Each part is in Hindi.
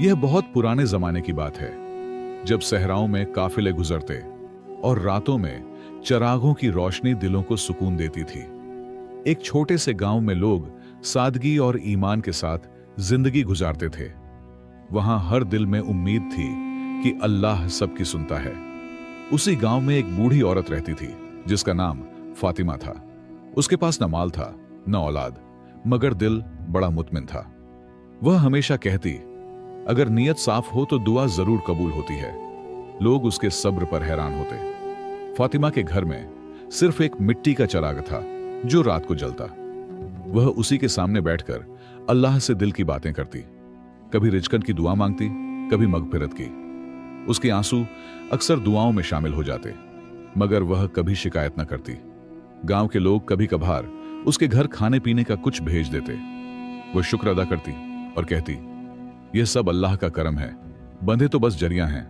यह बहुत पुराने जमाने की बात है, जब सहराओं में काफिले गुजरते और रातों में चरागों की रोशनी दिलों को सुकून देती थी। एक छोटे से गांव में लोग सादगी और ईमान के साथ जिंदगी गुजारते थे। वहां हर दिल में उम्मीद थी कि अल्लाह सबकी सुनता है। उसी गांव में एक बूढ़ी औरत रहती थी जिसका नाम फातिमा था। उसके पास न माल था न औलाद, मगर दिल बड़ा मुतमिन था। वह हमेशा कहती, अगर नीयत साफ हो तो दुआ जरूर कबूल होती है। लोग उसके सब्र पर हैरान होते। फातिमा के घर में सिर्फ एक मिट्टी का चिराग था जो रात को जलता। वह उसी के सामने बैठकर अल्लाह से दिल की बातें करती, कभी रिजकन की दुआ मांगती, कभी मगफिरत की। उसके आंसू अक्सर दुआओं में शामिल हो जाते, मगर वह कभी शिकायत न करती। गांव के लोग कभी कभार उसके घर खाने पीने का कुछ भेज देते। वह शुक्र अदा करती और कहती, यह सब अल्लाह का करम है, बंधे तो बस जरिया हैं।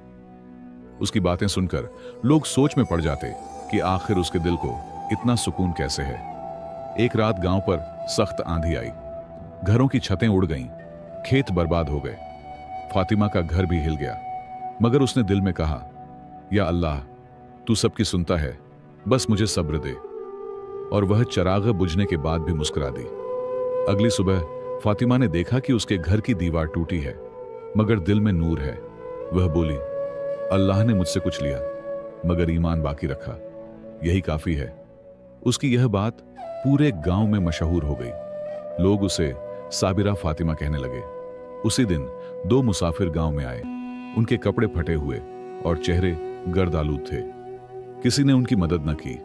उसकी बातें सुनकर लोग सोच में पड़ जाते कि आखिर उसके दिल को इतना सुकून कैसे है। एक रात गांव पर सख्त आंधी आई, घरों की छतें उड़ गईं, खेत बर्बाद हो गए। फातिमा का घर भी हिल गया, मगर उसने दिल में कहा, या अल्लाह, तू सबकी सुनता है, बस मुझे सब्र दे। और वह चिराग बुझने के बाद भी मुस्कुरा दी। अगली सुबह फातिमा ने देखा कि उसके घर की दीवार टूटी है, मगर दिल में नूर है। वह बोली, अल्लाह ने मुझसे कुछ लिया मगर ईमान बाकी रखा, यही काफी है। उसकी यह बात पूरे गांव में मशहूर हो गई। लोग उसे साबिरा फातिमा कहने लगे। उसी दिन दो मुसाफिर गांव में आए। उनके कपड़े फटे हुए और चेहरे गर्द आलूद थे। किसी ने उनकी मदद न की,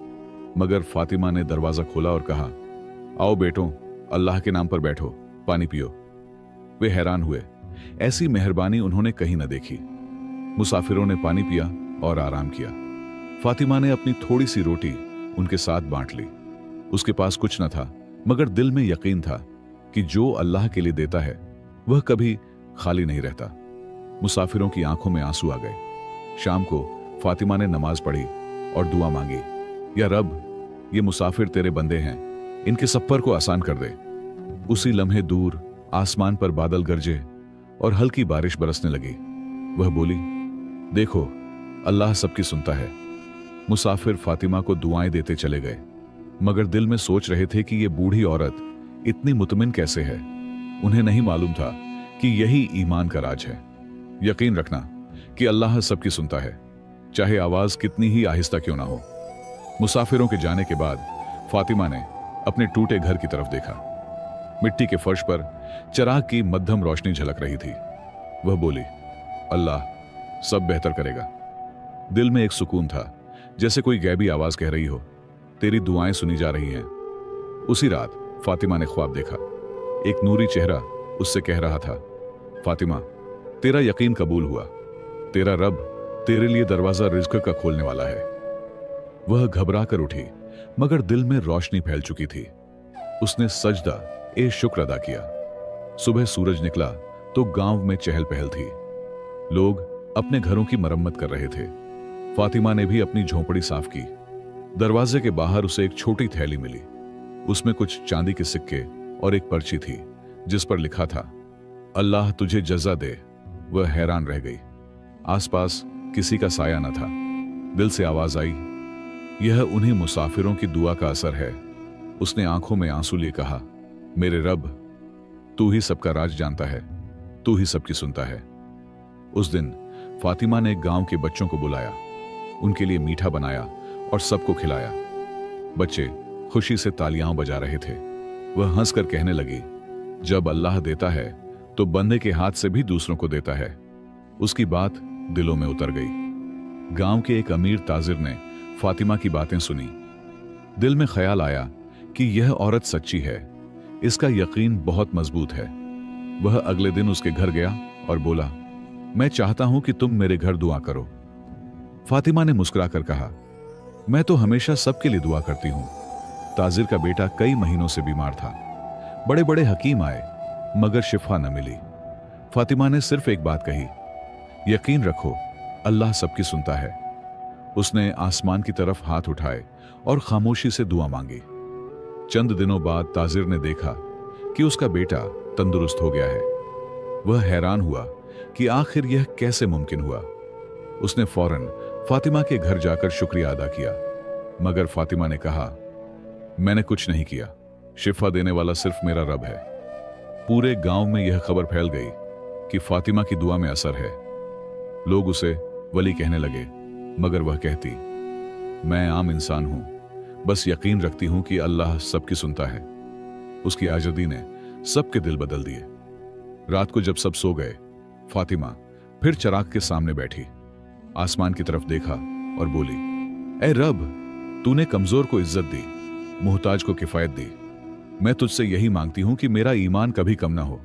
मगर फातिमा ने दरवाजा खोला और कहा, आओ बेटों, अल्लाह के नाम पर बैठो, पानी पियो। वे हैरान हुए, ऐसी मेहरबानी उन्होंने कहीं न देखी। मुसाफिरों ने पानी पिया और आराम किया। फातिमा ने अपनी थोड़ी सी रोटी उनके साथ बांट ली। उसके पास कुछ न था, मगर दिल में यकीन था कि जो अल्लाह के लिए देता है वह कभी खाली नहीं रहता। मुसाफिरों की आंखों में आंसू आ गए। शाम को फातिमा ने नमाज पढ़ी और दुआ मांगी, या रब, ये मुसाफिर तेरे बंदे हैं, इनके सफर को आसान कर दे। उसी लम्हे दूर आसमान पर बादल गरजे और हल्की बारिश बरसने लगी। वह बोली, देखो, अल्लाह सबकी सुनता है। मुसाफिर फातिमा को दुआएं देते चले गए, मगर दिल में सोच रहे थे कि यह बूढ़ी औरत इतनी मुतमिन कैसे है। उन्हें नहीं मालूम था कि यही ईमान का राज है। यकीन रखना कि अल्लाह सबकी सुनता है, चाहे आवाज कितनी ही आहिस्ता क्यों ना हो। मुसाफिरों के जाने के बाद फातिमा ने अपने टूटे घर की तरफ देखा। मिट्टी के फर्श पर चिराग की मध्यम रोशनी झलक रही थी। वह बोली, अल्लाह सब बेहतर करेगा। दिल में एक सुकून था, जैसे कोई गैबी आवाज कह रही हो, तेरी दुआएं सुनी जा रही हैं। उसी रात फातिमा ने ख्वाब देखा। एक नूरी चेहरा उससे कह रहा था, फातिमा, तेरा यकीन कबूल हुआ, तेरा रब तेरे लिए दरवाजा रिज्क का खोलने वाला है। वह घबरा कर उठी, मगर दिल में रोशनी फैल चुकी थी। उसने सजदा ए शुक्र अदा किया। सुबह सूरज निकला तो गांव में चहल पहल थी। लोग अपने घरों की मरम्मत कर रहे थे। फातिमा ने भी अपनी झोंपड़ी साफ की। दरवाजे के बाहर उसे एक छोटी थैली मिली। उसमें कुछ चांदी के सिक्के और एक पर्ची थी जिस पर लिखा था, अल्लाह तुझे जज़ा दे। वह हैरान रह गई। आसपास किसी का साया न था। दिल से आवाज आई, यह उन्हीं मुसाफिरों की दुआ का असर है। उसने आंखों में आंसू लिए कहा, मेरे रब, तू ही सबका राज जानता है, तू ही सबकी सुनता है। उस दिन फातिमा ने गांव के बच्चों को बुलाया, उनके लिए मीठा बनाया और सबको खिलाया। बच्चे खुशी से तालियां बजा रहे थे। वह हंसकर कहने लगी, जब अल्लाह देता है तो बंदे के हाथ से भी दूसरों को देता है। उसकी बात दिलों में उतर गई। गांव के एक अमीर ताजिर ने फातिमा की बातें सुनी। दिल में ख्याल आया कि यह औरत सच्ची है, इसका यकीन बहुत मजबूत है। वह अगले दिन उसके घर गया और बोला, मैं चाहता हूं कि तुम मेरे घर दुआ करो। फातिमा ने मुस्कुराकर कहा, मैं तो हमेशा सबके लिए दुआ करती हूं। ताजिर का बेटा कई महीनों से बीमार था। बड़े बड़े हकीम आए, मगर शिफा न मिली। फातिमा ने सिर्फ एक बात कही, यकीन रखो, अल्लाह सबकी सुनता है। उसने आसमान की तरफ हाथ उठाए और खामोशी से दुआ मांगी। चंद दिनों बाद ताजिर ने देखा कि उसका बेटा तंदुरुस्त हो गया है। वह हैरान हुआ कि आखिर यह कैसे मुमकिन हुआ। उसने फौरन फातिमा के घर जाकर शुक्रिया अदा किया, मगर फातिमा ने कहा, मैंने कुछ नहीं किया, शिफा देने वाला सिर्फ मेरा रब है। पूरे गांव में यह खबर फैल गई कि फातिमा की दुआ में असर है। लोग उसे वली कहने लगे, मगर वह कहती, मैं आम इंसान हूं, बस यकीन रखती हूं कि अल्लाह सबकी सुनता है। उसकी आज़ादी ने सबके दिल बदल दिए। रात को जब सब सो गए, फातिमा फिर चिराग के सामने बैठी, आसमान की तरफ देखा और बोली, ऐ रब, तूने कमजोर को इज्जत दी, मुहताज को किफायत दी। मैं तुझसे यही मांगती हूं कि मेरा ईमान कभी कम ना हो।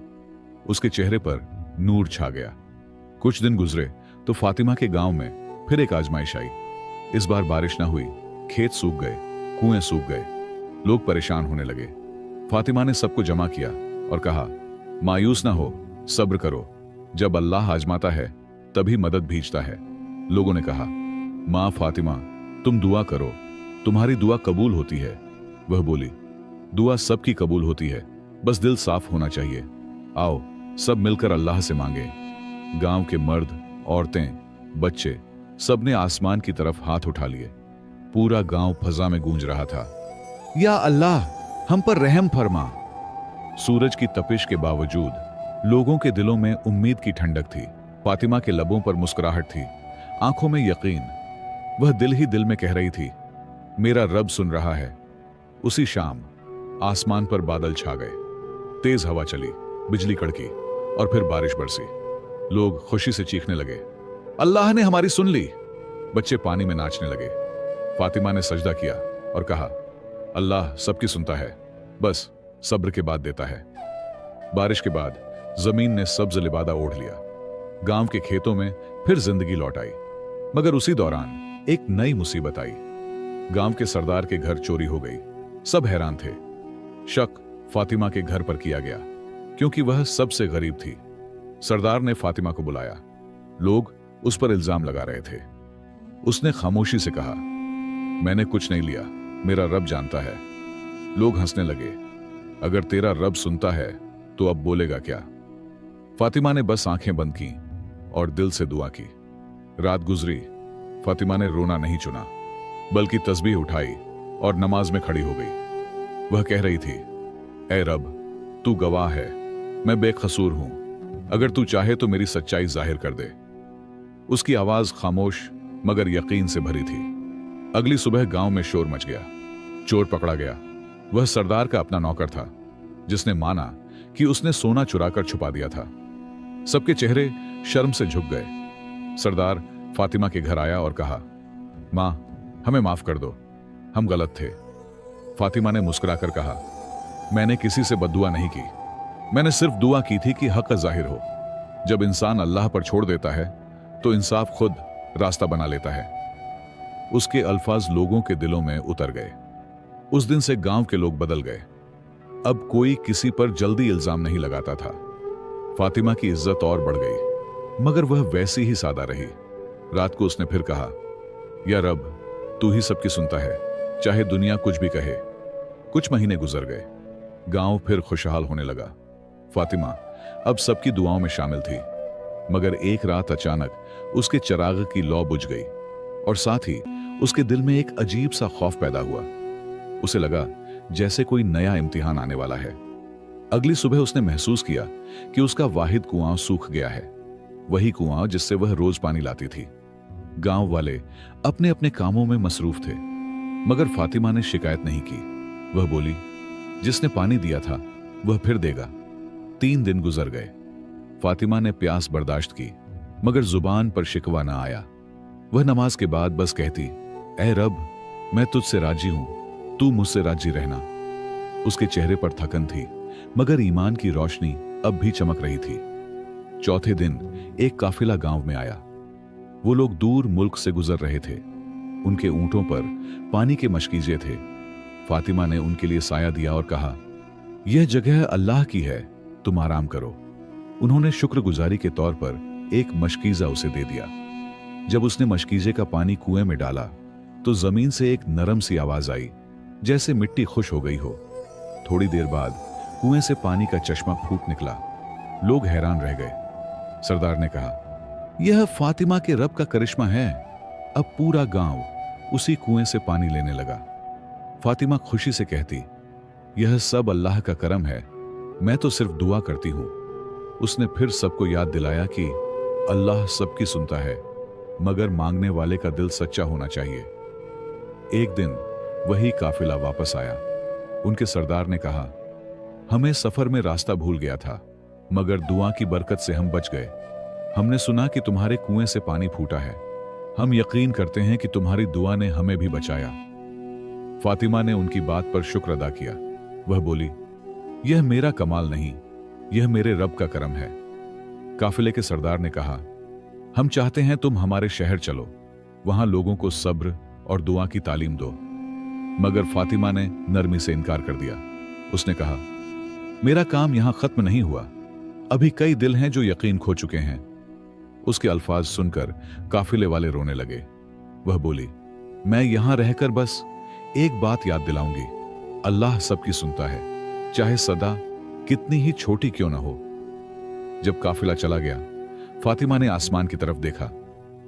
उसके चेहरे पर नूर छा गया। कुछ दिन गुजरे तो फातिमा के गांव में फिर एक आजमाइश आई। इस बार बारिश ना हुई, खेत सूख गए, कुएं सूख गए, लोग परेशान होने लगे। फातिमा ने सबको जमा किया और कहा, मायूस ना हो, सब्र करो, जब अल्लाह आजमाता है तभी मदद भेजता है। लोगों ने कहा, मां फातिमा, तुम दुआ करो, तुम्हारी दुआ कबूल होती है। वह बोली, दुआ सबकी कबूल होती है, बस दिल साफ होना चाहिए। आओ सब मिलकर अल्लाह से मांगे। गांव के मर्द, औरतें, बच्चे सबने आसमान की तरफ हाथ उठा लिए। पूरा गांव फजा में गूंज रहा था, या अल्लाह, हम पर रहम फरमा। सूरज की तपिश के बावजूद लोगों के दिलों में उम्मीद की ठंडक थी। फातिमा के लबों पर मुस्कुराहट थी, आंखों में यकीन। वह दिल ही दिल में कह रही थी, मेरा रब सुन रहा है। उसी शाम आसमान पर बादल छा गए, तेज हवा चली, बिजली कड़की और फिर बारिश बरसी। लोग खुशी से चीखने लगे, अल्लाह ने हमारी सुन ली। बच्चे पानी में नाचने लगे। फातिमा ने सजदा किया और कहा, अल्लाह सबकी सुनता है, बस सब्र के बाद देता है। बारिश के बाद जमीन ने सब्ज लिबादा ओढ़ लिया। गांव के खेतों में फिर जिंदगी लौट आई। मगर उसी दौरान एक नई मुसीबत आई। गांव के सरदार के घर चोरी हो गई। सब हैरान थे। शक फातिमा के घर पर किया गया, क्योंकि वह सबसे गरीब थी। सरदार ने फातिमा को बुलाया। लोग उस पर इल्जाम लगा रहे थे। उसने खामोशी से कहा, मैंने कुछ नहीं लिया, मेरा रब जानता है। लोग हंसने लगे। अगर तेरा रब सुनता है तो अब बोलेगा क्या? फातिमा ने बस आंखें बंद की और दिल से दुआ की। रात गुजरी। फातिमा ने रोना नहीं चुना, बल्कि तस्बीह उठाई और नमाज में खड़ी हो गई। वह कह रही थी, ऐ रब, तू गवाह है, मैं बेकसूर हूं। अगर तू चाहे तो मेरी सच्चाई जाहिर कर दे। उसकी आवाज खामोश मगर यकीन से भरी थी। अगली सुबह गांव में शोर मच गया। चोर पकड़ा गया। वह सरदार का अपना नौकर था, जिसने माना कि उसने सोना चुराकर छुपा दिया था। सबके चेहरे शर्म से झुक गए। सरदार फातिमा के घर आया और कहा, मां, हमें माफ कर दो, हम गलत थे। फातिमा ने मुस्कुराकर कहा, मैंने किसी से बद्दुआ नहीं की, मैंने सिर्फ दुआ की थी कि हक जाहिर हो। जब इंसान अल्लाह पर छोड़ देता है तो इंसाफ खुद रास्ता बना लेता है। उसके अल्फाज लोगों के दिलों में उतर गए। उस दिन से गांव के लोग बदल गए। अब कोई किसी पर जल्दी इल्जाम नहीं लगाता था। फातिमा की इज्जत और बढ़ गई, मगर वह वैसी ही सादा रही। रात को उसने फिर कहा, या रब, तू ही सबकी सुनता है, चाहे दुनिया कुछ भी कहे। कुछ महीने गुजर गए। गांव फिर खुशहाल होने लगा। फातिमा अब सबकी दुआओं में शामिल थी। मगर एक रात अचानक उसके चिराग की लौ बुझ गई और साथ ही उसके दिल में एक अजीब सा खौफ पैदा हुआ। उसे लगा जैसे कोई नया इम्तिहान आने वाला है। अगली सुबह उसने महसूस किया कि उसका वाहिद कुआं सूख गया है, वही कुआं जिससे वह रोज पानी लाती थी। गांव वाले अपने अपने कामों में मसरूफ थे, मगर फातिमा ने शिकायत नहीं की। वह बोली, जिसने पानी दिया था वह फिर देगा। 3 दिन गुजर गए। फातिमा ने प्यास बर्दाश्त की, मगर जुबान पर शिकवा ना आया। वह नमाज के बाद बस कहती, ऐ रब, मैं तुझसे राजी हूं, तू मुझसे राजी रहना। उसके चेहरे पर थकन थी, मगर ईमान की रोशनी अब भी चमक रही थी। चौथे दिन एक काफिला गांव में आया। वो लोग दूर मुल्क से गुजर रहे थे। उनके ऊंटों पर पानी के मशकीजे थे। फातिमा ने उनके लिए साया दिया और कहा, यह जगह अल्लाह की है, तुम आराम करो। उन्होंने शुक्रगुजारी के तौर पर एक मशकीजा उसे दे दिया। जब उसने मशकीजे का पानी कुएं में डाला तो जमीन से एक नरम सी आवाज आई, जैसे मिट्टी खुश हो गई हो। थोड़ी देर बाद कुएं से पानी का चश्मा फूट निकला। लोग हैरान रह गए। सरदार ने कहा, यह फातिमा के रब का करिश्मा है। अब पूरा गांव उसी कुएं से पानी लेने लगा। फातिमा खुशी से कहती, यह सब अल्लाह का करम है, मैं तो सिर्फ दुआ करती हूं। उसने फिर सबको याद दिलाया कि अल्लाह सबकी सुनता है, मगर मांगने वाले का दिल सच्चा होना चाहिए। एक दिन वही काफिला वापस आया। उनके सरदार ने कहा, हमें सफर में रास्ता भूल गया था, मगर दुआ की बरकत से हम बच गए। हमने सुना कि तुम्हारे कुएं से पानी फूटा है। हम यकीन करते हैं कि तुम्हारी दुआ ने हमें भी बचाया। फातिमा ने उनकी बात पर शुक्र अदा किया। वह बोली, यह मेरा कमाल नहीं, यह मेरे रब का करम है। काफिले के सरदार ने कहा, हम चाहते हैं तुम हमारे शहर चलो, वहां लोगों को सब्र और दुआ की तालीम दो। मगर फातिमा ने नरमी से इनकार कर दिया। उसने कहा, मेरा काम यहां खत्म नहीं हुआ, अभी कई दिल हैं जो यकीन खो चुके हैं। उसके अल्फाज सुनकर काफिले वाले रोने लगे। वह बोली, मैं यहां रहकर बस एक बात याद दिलाऊंगी, अल्लाह सबकी सुनता है, चाहे सदा कितनी ही छोटी क्यों ना हो। जब काफिला चला गया, फातिमा ने आसमान की तरफ देखा।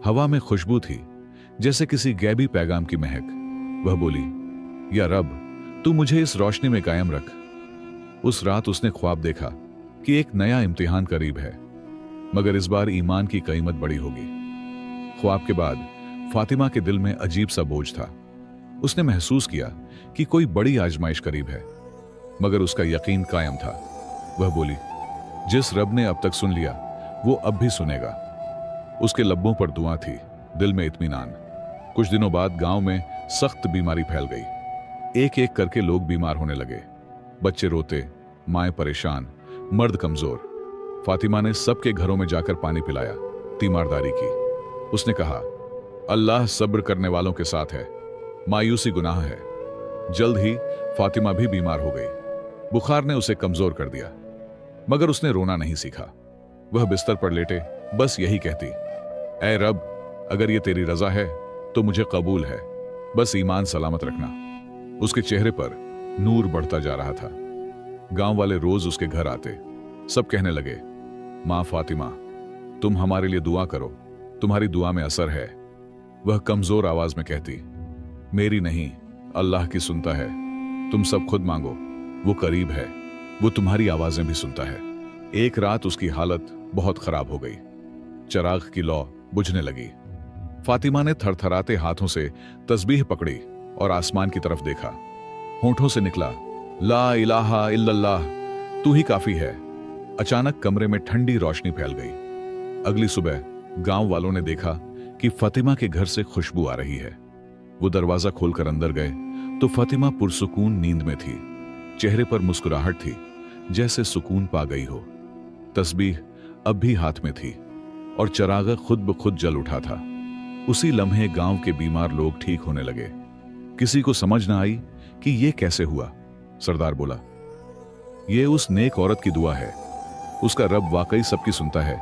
हवा में खुशबू थी, जैसे किसी गैबी पैगाम की महक। वह बोली, या रब, तू मुझे इस रोशनी में कायम रख। उस रात उसने ख्वाब देखा कि एक नया इम्तिहान करीब है, मगर इस बार ईमान की कीमत बड़ी होगी। ख्वाब के बाद फातिमा के दिल में अजीब सा बोझ था। उसने महसूस किया कि कोई बड़ी आजमाइश करीब है, मगर उसका यकीन कायम था। वह बोली, जिस रब ने अब तक सुन लिया, वो अब भी सुनेगा। उसके लब्बों पर दुआ थी, दिल में इत्मीनान। कुछ दिनों बाद गांव में सख्त बीमारी फैल गई। एक एक करके लोग बीमार होने लगे। बच्चे रोते, माएं परेशान, मर्द कमजोर। फातिमा ने सबके घरों में जाकर पानी पिलाया, तीमारदारी की। उसने कहा, अल्लाह सब्र करने वालों के साथ है, मायूसी गुनाह है। जल्द ही फातिमा भी बीमार हो गई। बुखार ने उसे कमजोर कर दिया, मगर उसने रोना नहीं सीखा। वह बिस्तर पर लेटे बस यही कहती, ऐ रब, अगर ये तेरी रजा है तो मुझे कबूल है, बस ईमान सलामत रखना। उसके चेहरे पर नूर बढ़ता जा रहा था। गांव वाले रोज उसके घर आते। सब कहने लगे, मां फातिमा, तुम हमारे लिए दुआ करो, तुम्हारी दुआ में असर है। वह कमजोर आवाज में कहती, मेरी नहीं, अल्लाह की सुनता है। तुम सब खुद मांगो, वो करीब है, वो तुम्हारी आवाजें भी सुनता है। एक रात उसकी हालत बहुत खराब हो गई। चिराग की लौ बुझने लगी। फातिमा ने थरथराते हाथों से तस्बीह पकड़ी और आसमान की तरफ देखा। होंठों से निकला, ला इलाहा इल्लल्लाह, तू ही काफी है। अचानक कमरे में ठंडी रोशनी फैल गई। अगली सुबह गांव वालों ने देखा कि फातिमा के घर से खुशबू आ रही है। वो दरवाजा खोलकर अंदर गए तो फातिमा पुरसुकून नींद में थी। चेहरे पर मुस्कुराहट थी, जैसे सुकून पा गई हो। तस्बीह अब भी हाथ में थी और चिराग खुद ब खुद जल उठा था। उसी लम्हे गांव के बीमार लोग ठीक होने लगे। किसी को समझ ना आई कि यह कैसे हुआ। सरदार बोला, यह उस नेक औरत की दुआ है। उसका रब वाकई सबकी सुनता है।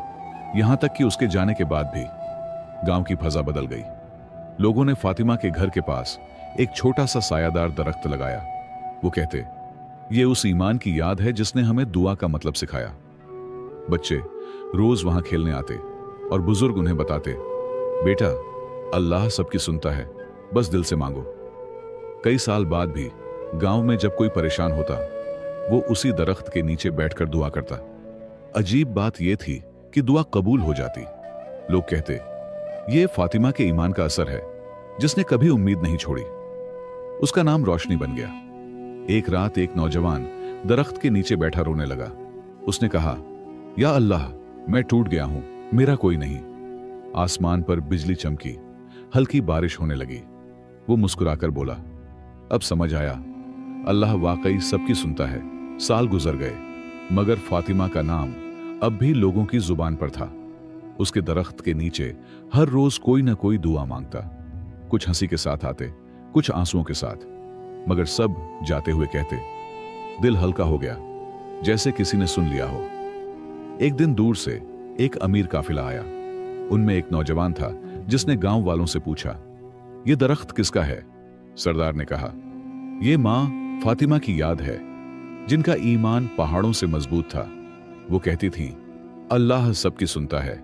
यहां तक कि उसके जाने के बाद भी गांव की फजा बदल गई। लोगों ने फातिमा के घर के पास एक छोटा सा सायादार दरख्त लगाया। वो कहते, ये उस ईमान की याद है जिसने हमें दुआ का मतलब सिखाया। बच्चे रोज वहां खेलने आते और बुजुर्ग उन्हें बताते, बेटा, अल्लाह सबकी सुनता है, बस दिल से मांगो। कई साल बाद भी गांव में जब कोई परेशान होता, वो उसी दरख्त के नीचे बैठकर दुआ करता। अजीब बात यह थी कि दुआ कबूल हो जाती। लोग कहते, यह फातिमा के ईमान का असर है, जिसने कभी उम्मीद नहीं छोड़ी। उसका नाम रोशनी बन गया। एक रात एक नौजवान दरख्त के नीचे बैठा रोने लगा। उसने कहा, या अल्लाह, मैं टूट गया हूं, मेरा कोई नहीं। आसमान पर बिजली चमकी, हल्की बारिश होने लगी। वो मुस्कुराकर बोला, अब समझ आया, अल्लाह वाकई सबकी सुनता है। साल गुजर गए, मगर फातिमा का नाम अब भी लोगों की जुबान पर था। उसके दरख्त के नीचे हर रोज कोई ना कोई दुआ मांगता। कुछ हंसी के साथ आते, कुछ आंसुओं के साथ, मगर सब जाते हुए कहते, दिल हल्का हो गया, जैसे किसी ने सुन लिया हो। एक दिन दूर से एक अमीर काफिला आया। उनमें एक नौजवान था जिसने गांव वालों से पूछा, यह दरख्त किसका है? सरदार ने कहा, यह मां फातिमा की याद है, जिनका ईमान पहाड़ों से मजबूत था। वो कहती थीं, अल्लाह सबकी सुनता है।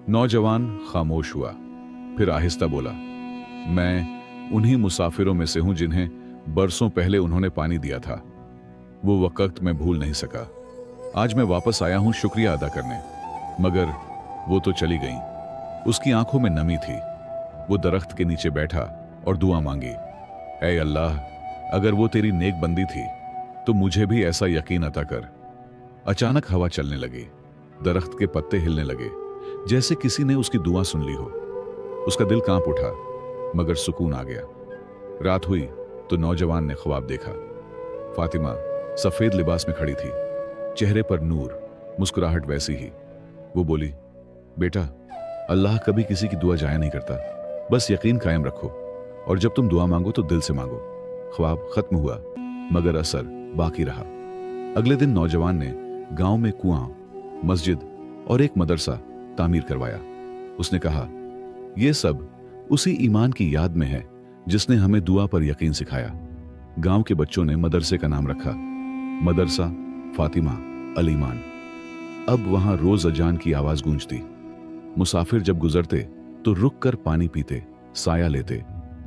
नौजवान खामोश हुआ, फिर आहिस्ता बोला, मैं उन्हीं मुसाफिरों में से हूं जिन्हें बरसों पहले उन्होंने पानी दिया था। वो वक्त मैं भूल नहीं सका। आज मैं वापस आया हूं शुक्रिया अदा करने, मगर वो तो चली गईं। उसकी आंखों में नमी थी। वो दरख्त के नीचे बैठा और दुआ मांगी, ऐ अल्लाह, अगर वो तेरी नेक बंदी थी तो मुझे भी ऐसा यकीन अता कर। अचानक हवा चलने लगी, दरख्त के पत्ते हिलने लगे, जैसे किसी ने उसकी दुआ सुन ली हो। उसका दिल कांप उठा, मगर सुकून आ गया। रात हुई तो नौजवान ने ख्वाब देखा। फातिमा सफेद लिबास में खड़ी थी, चेहरे पर नूर, मुस्कुराहट वैसी ही। वो बोली, बेटा, अल्लाह कभी किसी की दुआ जाया नहीं करता, बस यकीन कायम रखो और जब तुम दुआ मांगो तो दिल से मांगो। ख्वाब खत्म हुआ, मगर असर बाकी रहा। अगले दिन नौजवान ने गांव में कुआं, मस्जिद और एक मदरसा तामीर करवाया। उसने कहा, यह सब उसी ईमान की याद में है जिसने हमें दुआ पर यकीन सिखाया। गांव के बच्चों ने मदरसे का नाम रखा, मदरसा फातिमा अल ईमान। अब वहां रोज अजान की आवाज गूंजती। मुसाफिर जब गुजरते तो रुक कर पानी पीते, साया लेते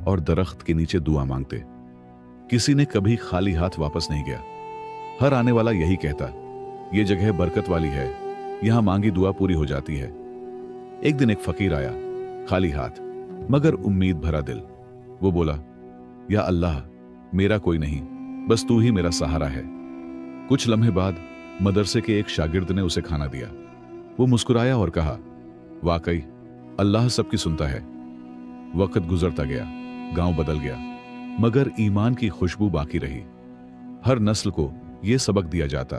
और दरख्त के नीचे दुआ मांगते। किसी ने कभी खाली हाथ वापस नहीं गया। हर आने वाला यही कहता, यह जगह बरकत वाली है, यहां मांगी दुआ पूरी हो जाती है। एक दिन एक फकीर आया, खाली हाथ मगर उम्मीद भरा दिल। वो बोला, या अल्लाह, मेरा कोई नहीं, बस तू ही मेरा सहारा है। कुछ लम्हे बाद मदरसे के एक शागिर्द ने उसे खाना दिया। वो मुस्कुराया और कहा, वाकई अल्लाह सबकी सुनता है। वक्त गुजरता गया, गांव बदल गया, मगर ईमान की खुशबू बाकी रही। हर नस्ल को यह सबक दिया जाता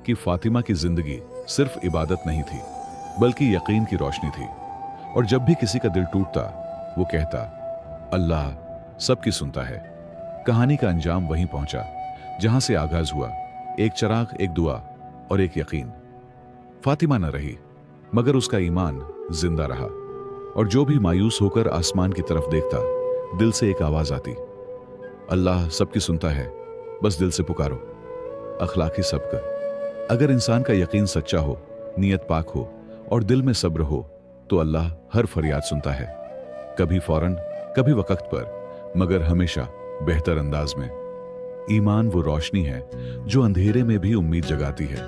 कि फातिमा की जिंदगी सिर्फ इबादत नहीं थी, बल्कि यकीन की रोशनी थी। और जब भी किसी का दिल टूटता, वो कहता, अल्लाह सबकी सुनता है। कहानी का अंजाम वहीं पहुंचा जहां से आगाज हुआ, एक चिराग, एक दुआ और एक यकीन। फातिमा न रही, मगर उसका ईमान जिंदा रहा। और जो भी मायूस होकर आसमान की तरफ देखता, दिल से एक आवाज आती, अल्लाह सबकी सुनता है, बस दिल से पुकारो। अखलाकी सबक। अगर इंसान का यकीन सच्चा हो, नीयत पाक हो और दिल में सब्र हो, तो अल्लाह हर फरियाद सुनता है। कभी फौरन, कभी वक्त पर, मगर हमेशा बेहतर अंदाज में। ईमान वो रोशनी है जो अंधेरे में भी उम्मीद जगाती है।